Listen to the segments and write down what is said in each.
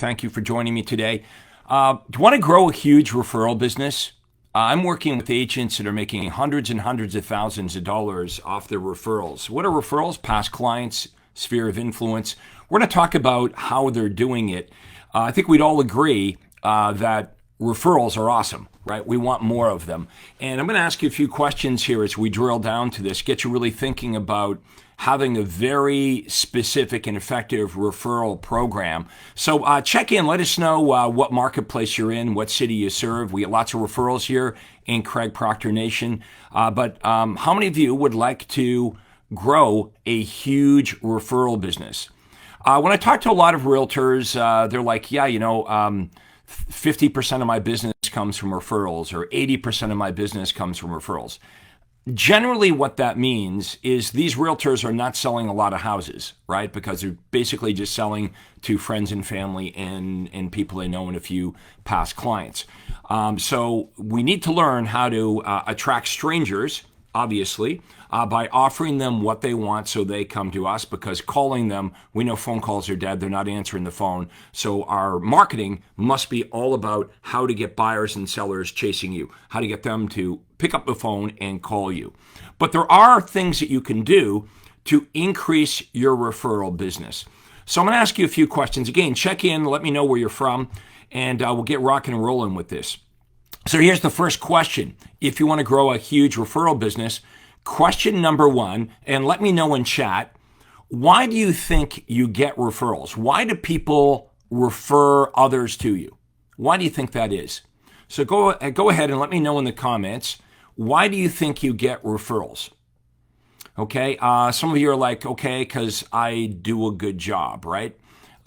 Thank you for joining me today. Do you want to grow a huge referral business? I'm working with agents that are making hundreds and hundreds of thousands of dollars off their referrals. What are referrals? Past clients, sphere of influence. We're going to talk about how they're doing it. I think we'd all agree that referrals are awesome, right? We want more of them. And I'm going to ask you a few questions here as we drill down to this, get you really thinking about having a very specific and effective referral program. So check in, let us know what marketplace you're in, what city you serve. We get lots of referrals here in Craig Proctor Nation. But how many of you would like to grow a huge referral business? When I talk to a lot of realtors, they're like, 50% of my business comes from referrals, or 80% of my business comes from referrals. Generally, what that means is these realtors are not selling a lot of houses, right? Because they're basically just selling to friends and family and people they know and a few past clients. So we need to learn how to attract strangers, obviously, by offering them what they want so they come to us, because calling them, we know phone calls are dead. They're not answering the phone. So our marketing must be all about how to get buyers and sellers chasing you, how to get them to pick up the phone and call you. But there are things that you can do to increase your referral business. So I'm going to ask you a few questions. Again, check in, let me know where you're from, and we'll get rocking and rolling with this. So here's the first question. If you want to grow a huge referral business, question number one, and let me know in chat, why do you think you get referrals? Why do people refer others to you? Why do you think that is? So go ahead and let me know in the comments, why do you think you get referrals? Okay, some of you are like, okay, because I do a good job, right?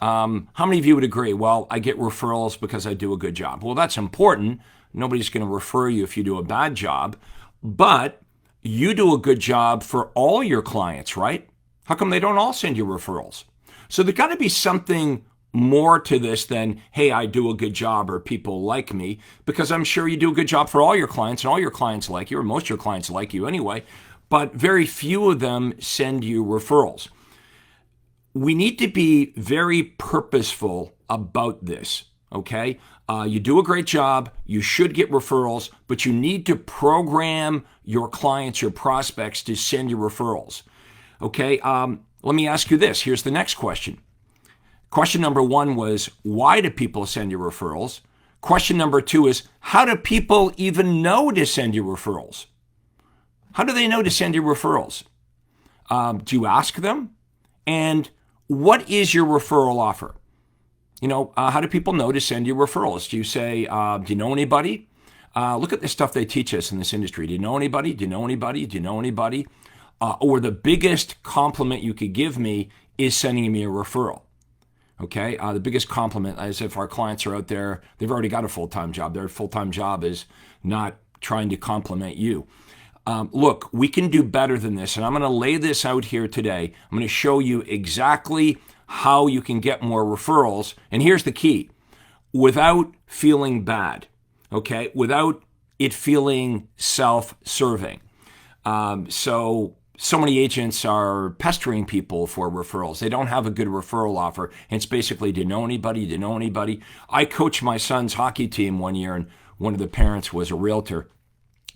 How many of you would agree? Well, I get referrals because I do a good job. Well, that's important. Nobody's going to refer you if you do a bad job, but you do a good job for all your clients, right? How come they don't all send you referrals? So there's got to be something more to this than, hey, I do a good job or people like me, because I'm sure you do a good job for all your clients and all your clients like you, or most of your clients like you anyway, but very few of them send you referrals. We need to be very purposeful about this, okay? You do a great job, you should get referrals, but you need to program your clients, your prospects to send you referrals. Okay, let me ask you this. Here's the next question. Question number one was, why do people send you referrals? Question number two is, how do people even know to send you referrals? How do they know to send you referrals? Do you ask them? And what is your referral offer? How do people know to send you referrals? Do you say, do you know anybody? Look at the stuff they teach us in this industry. Do you know anybody? Do you know anybody? Do you know anybody? Or the biggest compliment you could give me is sending me a referral. Okay? The biggest compliment is if our clients are out there, they've already got a full-time job. Their full-time job is not trying to compliment you. Look, we can do better than this, and I'm going to lay this out here today. I'm going to show you exactly how you can get more referrals. And here's the key, without feeling bad, okay? Without it feeling self-serving. So many agents are pestering people for referrals. They don't have a good referral offer. And it's basically, do you know anybody? Do you know anybody? I coached my son's hockey team one year, and one of the parents was a realtor.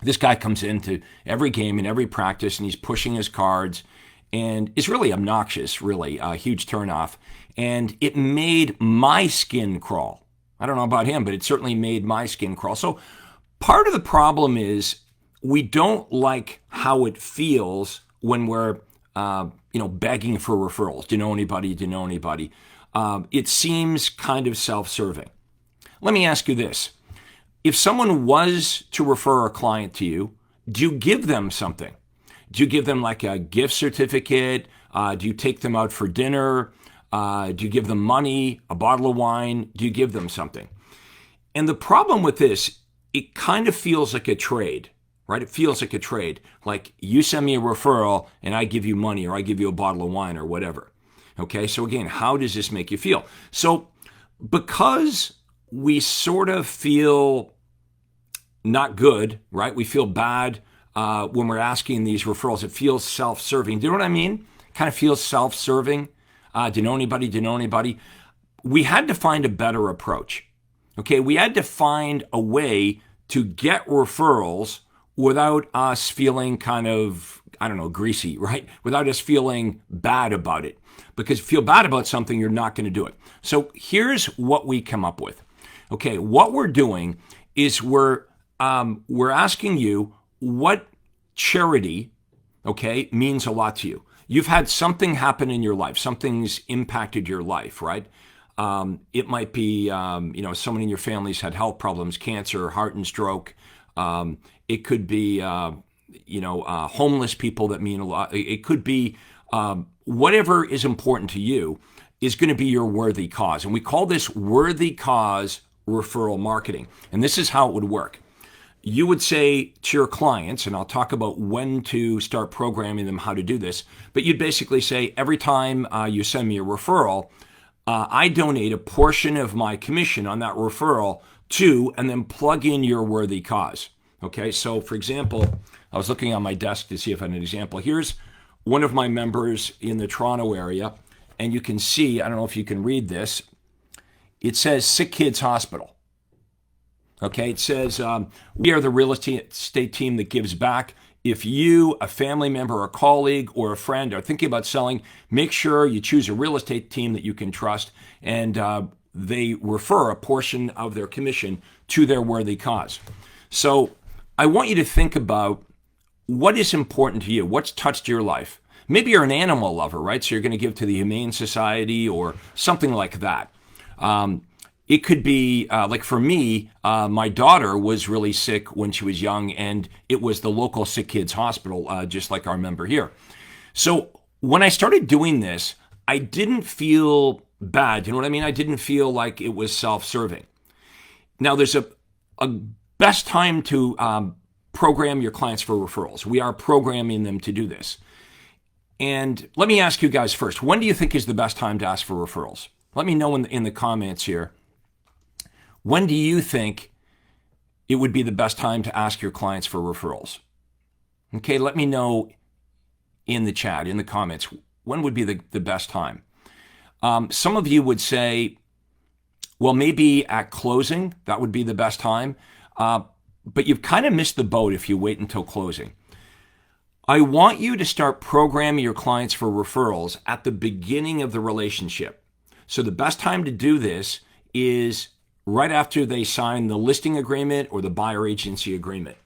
This guy comes into every game and every practice, and he's pushing his cards, and it's really obnoxious, really, a huge turnoff. And it made my skin crawl. I don't know about him, but it certainly made my skin crawl. So part of the problem is we don't like how it feels when we're, begging for referrals. Do you know anybody? Do you know anybody? It seems kind of self-serving. Let me ask you this. If someone was to refer a client to you, do you give them something? Do you give them like a gift certificate? Do you take them out for dinner? Do you give them money, a bottle of wine? Do you give them something? And the problem with this, it kind of feels like a trade, right? It feels like a trade. Like you send me a referral and I give you money, or I give you a bottle of wine or whatever. Okay, so again, how does this make you feel? So because we sort of feel not good, right? We feel bad when we're asking these referrals. It feels self-serving. Do you know what I mean? Kind of feels self-serving. Do you know anybody? Do you know anybody? we had to find a better approach. Okay, we had to find a way to get referrals without us feeling kind of, I don't know, greasy, right? Without us feeling bad about it. Because if you feel bad about something, you're not going to do it. So here's what we come up with. Okay, what we're doing is we're asking you what charity, okay, means a lot to you. You've had something happen in your life. Something's impacted your life, right? It might be, someone in your family's had health problems, cancer, heart and stroke. It could be, homeless people that mean a lot. It could be whatever is important to you is going to be your worthy cause. And we call this worthy cause referral marketing. And this is how it would work. You would say to your clients, and I'll talk about when to start programming them how to do this, but you'd basically say, every time you send me a referral, I donate a portion of my commission on that referral to, and then plug in your worthy cause. Okay, so for example, I was looking on my desk to see if I had an example. Here's one of my members in the Toronto area, and you can see, I don't know if you can read this, it says Sick Kids Hospital. Okay, it says, we are the real estate team that gives back. If you, a family member, a colleague, or a friend are thinking about selling, make sure you choose a real estate team that you can trust, and they refer a portion of their commission to their worthy cause. So I want you to think about what is important to you, what's touched your life. Maybe you're an animal lover, right? So you're going to give to the Humane Society or something like that. It could be, like for me, my daughter was really sick when she was young, and it was the local Sick Kids Hospital, just like our member here. So when I started doing this, I didn't feel bad. You know what I mean? I didn't feel like it was self-serving. Now, there's a best time to program your clients for referrals. We are programming them to do this. And let me ask you guys first, when do you think is the best time to ask for referrals? Let me know in the comments here. When do you think it would be the best time to ask your clients for referrals? Okay, let me know in the chat, in the comments, when would be the best time? Some of you would say, well, maybe at closing, that would be the best time. But you've kind of missed the boat if you wait until closing. I want you to start programming your clients for referrals at the beginning of the relationship. So the best time to do this is right after they sign the listing agreement or the buyer agency agreement.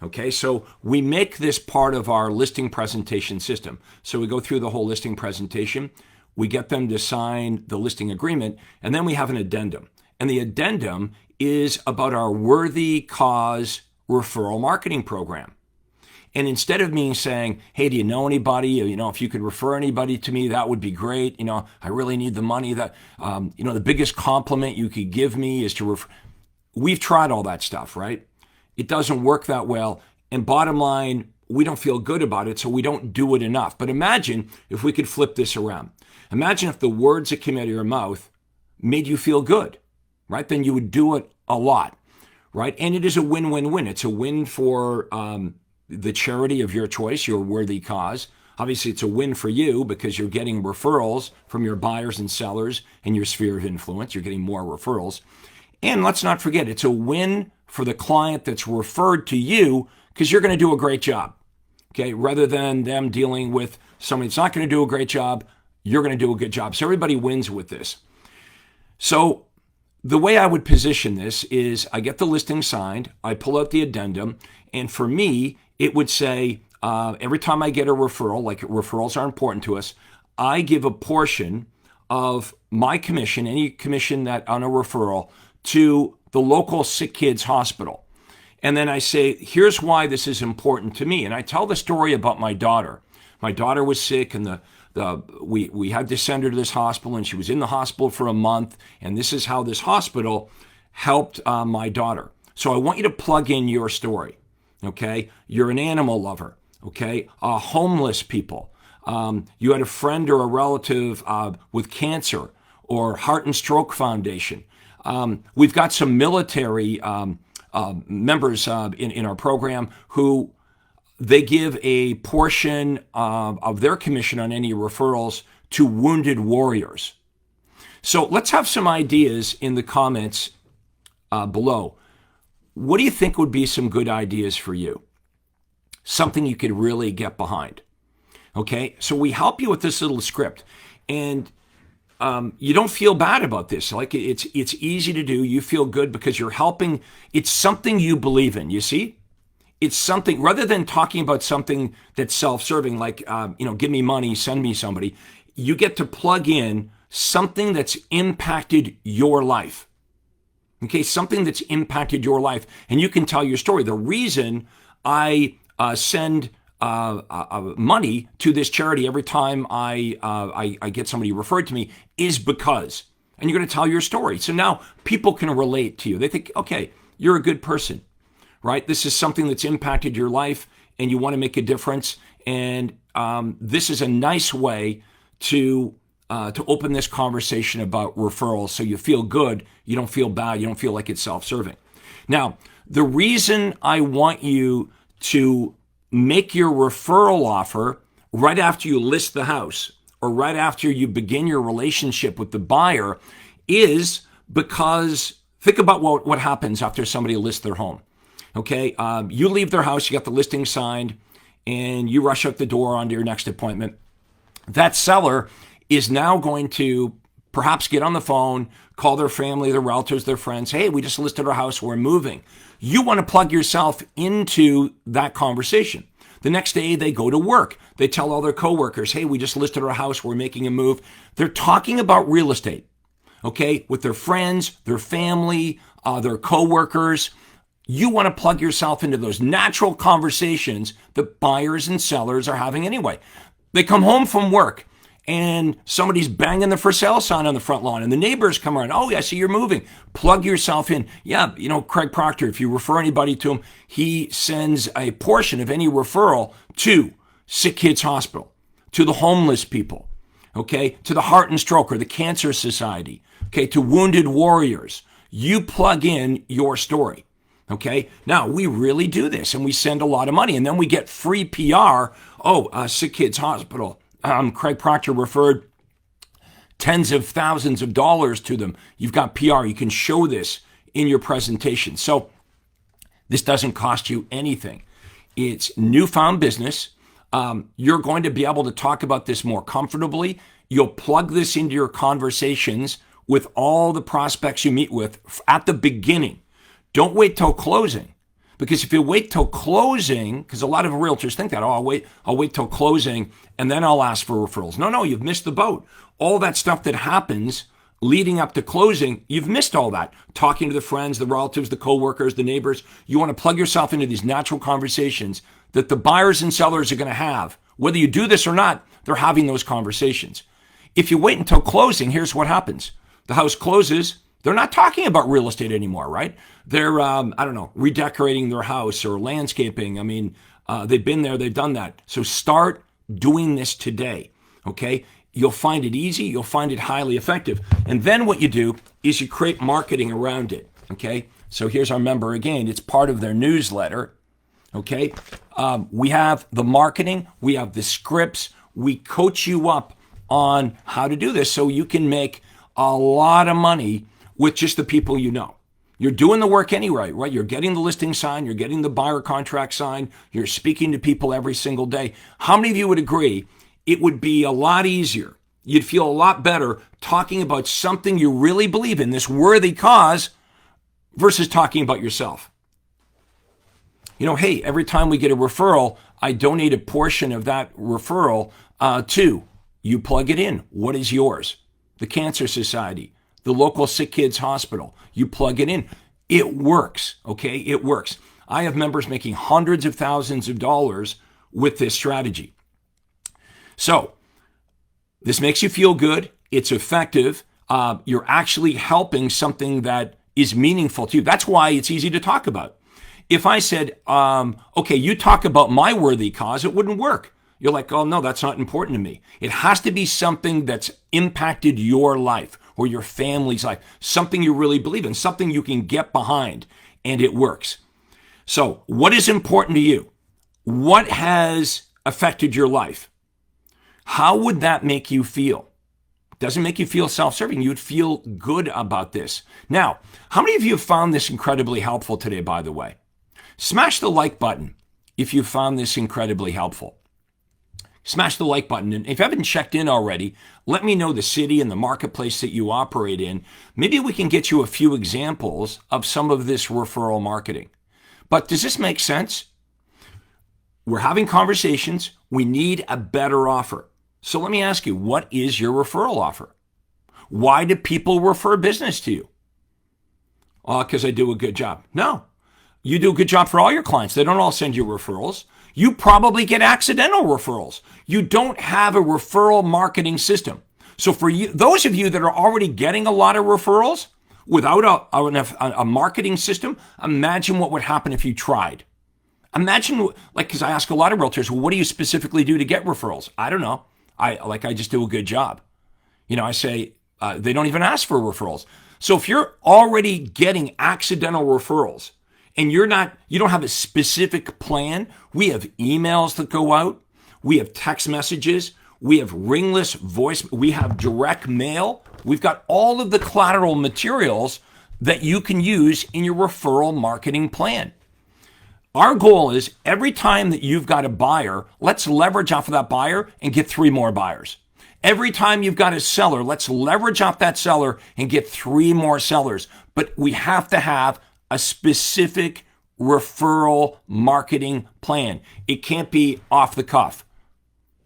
Okay, so we make this part of our listing presentation system. So we go through the whole listing presentation, we get them to sign the listing agreement, and then we have an addendum. And the addendum is about our worthy cause referral marketing program. And instead of me saying, hey, do you know anybody? If you could refer anybody to me, that would be great. I really need the money. That, the biggest compliment you could give me is to refer. We've tried all that stuff, right? It doesn't work that well. And bottom line, we don't feel good about it, so we don't do it enough. But imagine if we could flip this around. Imagine if the words that came out of your mouth made you feel good, right? Then you would do it a lot, right? And it is a win-win-win. It's a win for the charity of your choice, your worthy cause. Obviously, it's a win for you because you're getting referrals from your buyers and sellers in your sphere of influence. You're getting more referrals. And let's not forget, it's a win for the client that's referred to you because you're going to do a great job. Okay, rather than them dealing with somebody that's not going to do a great job, you're going to do a good job. So everybody wins with this. So the way I would position this is I get the listing signed, I pull out the addendum, and for me, it would say every time I get a referral, like referrals are important to us, I give a portion of my commission, any commission that on a referral, to the local Sick Kids Hospital. And then I say, here's why this is important to me. And I tell the story about my daughter. My daughter was sick, and we had to send her to this hospital, and she was in the hospital for a month. And this is how this hospital helped my daughter. So I want you to plug in your story. Okay, you're an animal lover. Okay, homeless people. You had a friend or a relative with cancer or Heart and Stroke Foundation. We've got some military members in our program who they give a portion of their commission on any referrals to wounded warriors. So let's have some ideas in the comments below. What do you think would be some good ideas for you? Something you could really get behind. Okay, so we help you with this little script, and you don't feel bad about this. Like it's easy to do. You feel good because you're helping. It's something you believe in. You see, it's something rather than talking about something that's self-serving, like give me money, send me somebody. You get to plug in something that's impacted your life. Okay, something that's impacted your life, and you can tell your story. The reason I send money to this charity every time I get somebody referred to me is because, and you're going to tell your story. So now people can relate to you. They think, okay, you're a good person, right? This is something that's impacted your life, and you want to make a difference. And this is a nice way to open this conversation about referrals, so you feel good, you don't feel bad, you don't feel like it's self-serving. Now, the reason I want you to make your referral offer right after you list the house or right after you begin your relationship with the buyer is because think about what happens after somebody lists their home. Okay, you leave their house, you got the listing signed, and you rush out the door onto your next appointment. That seller is now going to perhaps get on the phone, call their family, their relatives, their friends. Hey, we just listed our house, we're moving. You want to plug yourself into that conversation. The next day they go to work. They tell all their coworkers, hey, we just listed our house, we're making a move. They're talking about real estate, okay, with their friends, their family, their coworkers. You want to plug yourself into those natural conversations that buyers and sellers are having anyway. They come home from work and somebody's banging the for sale sign on the front lawn and the neighbors come around. Oh, yeah, I see you're moving. Plug yourself in. Yeah, Craig Proctor, if you refer anybody to him, he sends a portion of any referral to Sick Kids Hospital, to the homeless people, okay, to the Heart and Stroke or the Cancer Society, okay, to Wounded Warriors. You plug in your story. Okay, now we really do this and we send a lot of money and then we get free PR. Sick Kids Hospital. Craig Proctor referred tens of thousands of dollars to them. You've got PR. You can show this in your presentation. So this doesn't cost you anything. It's newfound business. You're going to be able to talk about this more comfortably. You'll plug this into your conversations with all the prospects you meet with at the beginning. Don't wait till closing. Because if you wait till closing, because a lot of realtors think that, I'll wait till closing and then I'll ask for referrals. No, you've missed the boat. All that stuff that happens leading up to closing, you've missed all that. Talking to the friends, the relatives, the coworkers, the neighbors. You want to plug yourself into these natural conversations that the buyers and sellers are going to have. Whether you do this or not, they're having those conversations. If you wait until closing, here's what happens. The house closes. They're not talking about real estate anymore, right? They're, redecorating their house or landscaping. I mean, they've been there, they've done that. So start doing this today, okay? You'll find it easy, you'll find it highly effective. And then what you do is you create marketing around it, okay? So here's our member again. It's part of their newsletter, okay? We have the marketing, we have the scripts. We coach you up on how to do this so you can make a lot of money with just the people you know. You're doing the work anyway, right? You're getting the listing signed, you're getting the buyer contract signed, you're speaking to people every single day. How many of you would agree it would be a lot easier? You'd feel a lot better talking about something you really believe in, this worthy cause, versus talking about yourself. Hey, every time we get a referral, I donate a portion of that referral to, you plug it in. What is yours? The Cancer Society, the local Sick Kids Hospital. You plug it in. It works, okay? It works. I have members making hundreds of thousands of dollars with this strategy. So this makes you feel good. It's effective. You're actually helping something that is meaningful to you. That's why it's easy to talk about. If I said, okay, you talk about my worthy cause, it wouldn't work. You're like, oh, no, that's not important to me. It has to be something that's impacted your life or your family's life, something you really believe in, something you can get behind, and it works. So what is important to you? What has affected your life? How would that make you feel? Doesn't make you feel self-serving. You'd feel good about this. Now, how many of you have found this incredibly helpful today, by the way? Smash the like button if you found this incredibly helpful. Smash the like button. And if you haven't checked in already, let me know the city and the marketplace that you operate in. Maybe we can get you a few examples of some of this referral marketing. But does this make sense? We're having conversations. We need a better offer. So let me ask you, what is your referral offer? Why do people refer business to you? Because I do a good job. No, you do a good job for all your clients. They don't all send you referrals. You probably get accidental referrals. You don't have a referral marketing system. So for you, those of you that are already getting a lot of referrals without a marketing system, imagine what would happen if you tried. Imagine, because I ask a lot of realtors, well, what do you specifically do to get referrals? I don't know. I just do a good job. I say they don't even ask for referrals. So if you're already getting accidental referrals and you don't have a specific plan, we have emails that go out, we have text messages, we have ringless voice, we have direct mail. We've got all of the collateral materials that you can use in your referral marketing plan. Our goal is every time that you've got a buyer, let's leverage off of that buyer and get 3 more buyers. Every time you've got a seller, let's leverage off that seller and get 3 more sellers. But we have to have a specific referral marketing plan. It can't be off the cuff.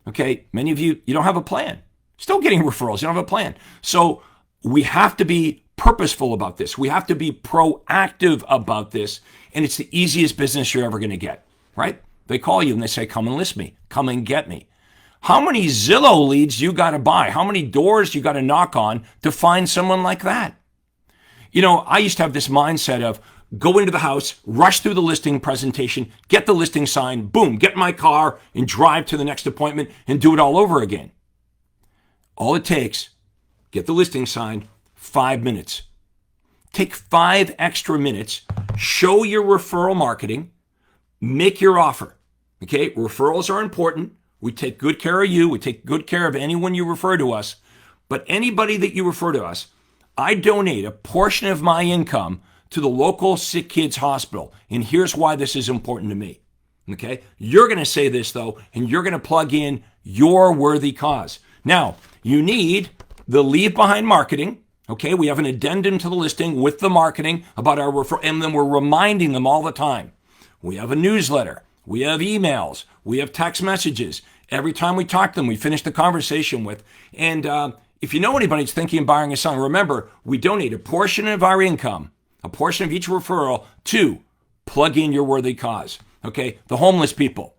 Okay, many of you don't have a plan. Still getting referrals, you don't have a plan. So we have to be purposeful about this. We have to be proactive about this. And it's the easiest business you're ever going to get, right? They call you and they say, come and list me, come and get me. How many Zillow leads you got to buy? How many doors you got to knock on to find someone like that? I used to have this mindset of go into the house, rush through the listing presentation, get the listing signed, boom, get in my car and drive to the next appointment and do it all over again. All it takes, get the listing signed, 5 minutes. Take 5 extra minutes, show your referral marketing, make your offer. Okay, referrals are important. We take good care of you. We take good care of anyone you refer to us. But anybody that you refer to us, I donate a portion of my income to the local sick kids hospital. And here's why this is important to me. Okay, you're going to say this though, and you're going to plug in your worthy cause. Now, you need the leave behind marketing. Okay, we have an addendum to the listing with the marketing about our referral, and then we're reminding them all the time. We have a newsletter, we have emails, we have text messages. Every time we talk to them, we finish the conversation with. And if you know anybody that's thinking of buying or selling, remember, we donate a portion of our income, a portion of each referral to plug in your worthy cause. Okay, the homeless people,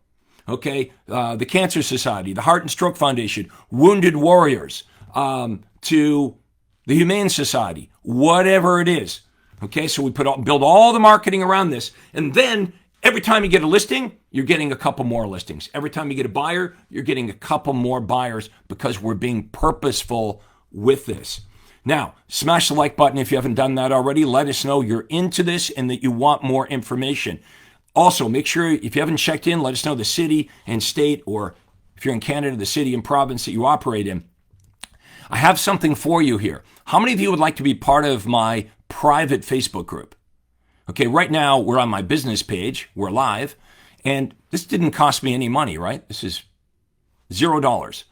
okay, the Cancer Society, the Heart and Stroke Foundation, Wounded Warriors, to the Humane Society, whatever it is. Okay, so we build all the marketing around this. And then every time you get a listing, you're getting a couple more listings. Every time you get a buyer, you're getting a couple more buyers because we're being purposeful with this. Now, smash the like button if you haven't done that already. Let us know you're into this and that you want more information. Also, make sure if you haven't checked in, let us know the city and state, or if you're in Canada, the city and province that you operate in. I have something for you here. How many of you would like to be part of my private Facebook group? Okay, right now we're on my business page. We're live. And this didn't cost me any money, right? This is $0.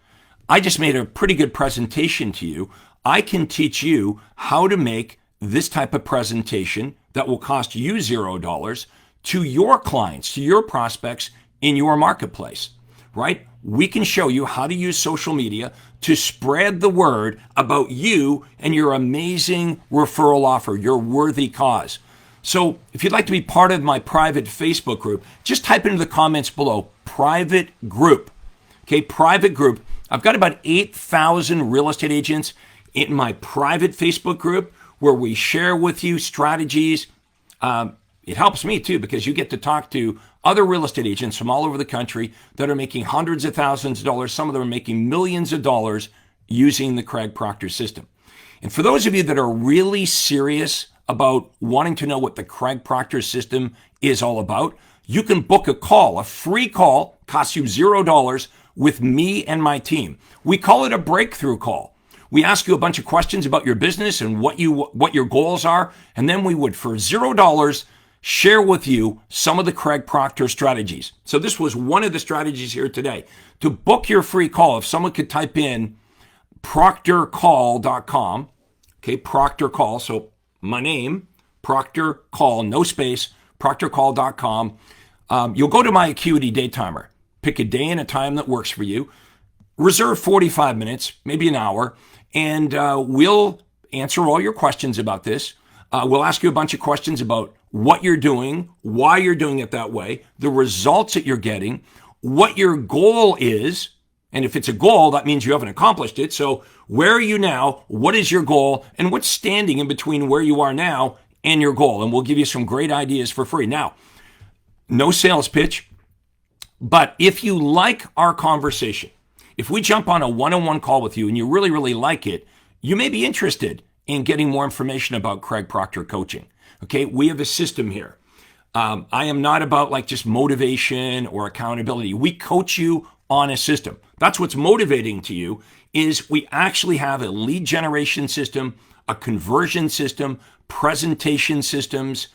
I just made a pretty good presentation to you. I can teach you how to make this type of presentation that will cost you $0 to your clients, to your prospects in your marketplace, right? We can show you how to use social media to spread the word about you and your amazing referral offer, your worthy cause. So if you'd like to be part of my private Facebook group, just type into the comments below, private group. Okay, private group. I've got about 8,000 real estate agents in my private Facebook group where we share with you strategies. It helps me too because you get to talk to other real estate agents from all over the country that are making hundreds of thousands of dollars. Some of them are making millions of dollars using the Craig Proctor system. And for those of you that are really serious about wanting to know what the Craig Proctor system is all about, you can book a call, a free call, costs you $0 with me and my team. We call it a breakthrough call. We ask you a bunch of questions about your business and what your goals are, and then we would, for $0, share with you some of the Craig Proctor strategies. So this was one of the strategies here today. To book your free call, if someone could type in proctorcall.com, okay, Proctor Call, so my name, Proctor Call, no space, proctorcall.com. You'll go to my Acuity Day Timer. Pick a day and a time that works for you. Reserve 45 minutes, maybe an hour, and we'll answer all your questions about this. We'll ask you a bunch of questions about what you're doing, why you're doing it that way, the results that you're getting, what your goal is. And if it's a goal, that means you haven't accomplished it. So where are you now? What is your goal? And what's standing in between where you are now and your goal? And we'll give you some great ideas for free. Now, no sales pitch, but if you like our conversation, if we jump on a one-on-one call with you and you really, really like it, you may be interested in getting more information about Craig Proctor coaching. Okay, we have a system here. I am not about like just motivation or accountability. We coach you on a system. That's what's motivating to you, is we actually have a lead generation system, a conversion system, presentation systems,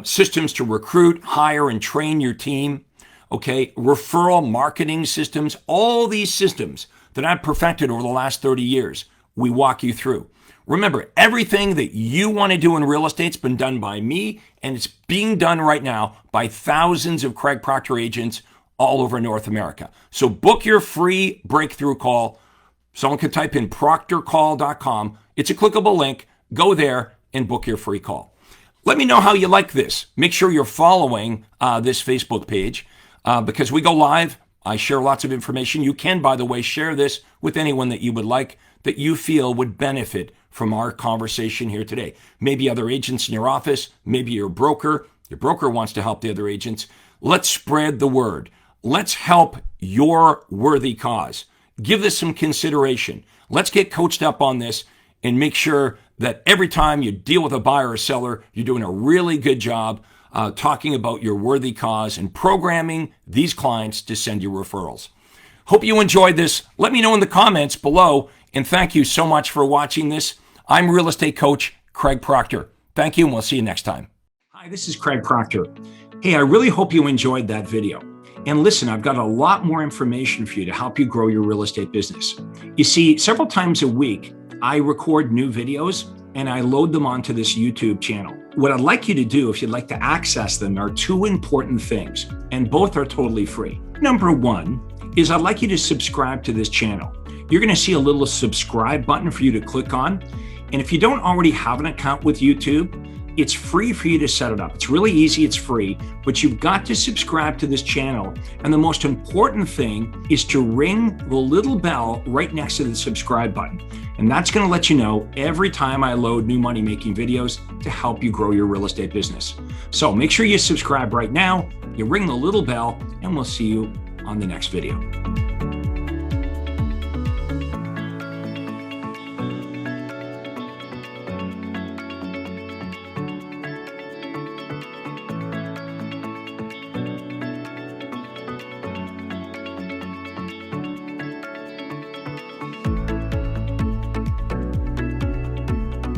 systems to recruit, hire, and train your team. Okay, referral marketing systems, all these systems that I've perfected over the last 30 years, we walk you through. Remember, everything that you want to do in real estate's been done by me, and it's being done right now by thousands of Craig Proctor agents all over North America. So book your free breakthrough call. Someone could type in proctorcall.com. It's a clickable link. Go there and book your free call. Let me know how you like this. Make sure you're following this Facebook page because we go live. I share lots of information. You can, by the way, share this with anyone that you would like, that you feel would benefit from our conversation here today. Maybe other agents in your office, maybe your broker. Your broker wants to help the other agents. Let's spread the word. Let's help your worthy cause. Give this some consideration. Let's get coached up on this and make sure that every time you deal with a buyer or seller, you're doing a really good job talking about your worthy cause and programming these clients to send you referrals. Hope you enjoyed this. Let me know in the comments below, and thank you so much for watching this. I'm real estate coach Craig Proctor. Thank you, and we'll see you next time. Hi, this is Craig Proctor. Hey, I really hope you enjoyed that video. And listen, I've got a lot more information for you to help you grow your real estate business. You see, several times a week, I record new videos and I load them onto this YouTube channel. What I'd like you to do, if you'd like to access them, are two important things, and both are totally free. Number one is I'd like you to subscribe to this channel. You're going to see a little subscribe button for you to click on. And if you don't already have an account with YouTube, it's free for you to set it up. It's really easy, it's free, but you've got to subscribe to this channel. And the most important thing is to ring the little bell right next to the subscribe button. And that's going to let you know every time I load new money-making videos to help you grow your real estate business. So make sure you subscribe right now, you ring the little bell, and we'll see you on the next video.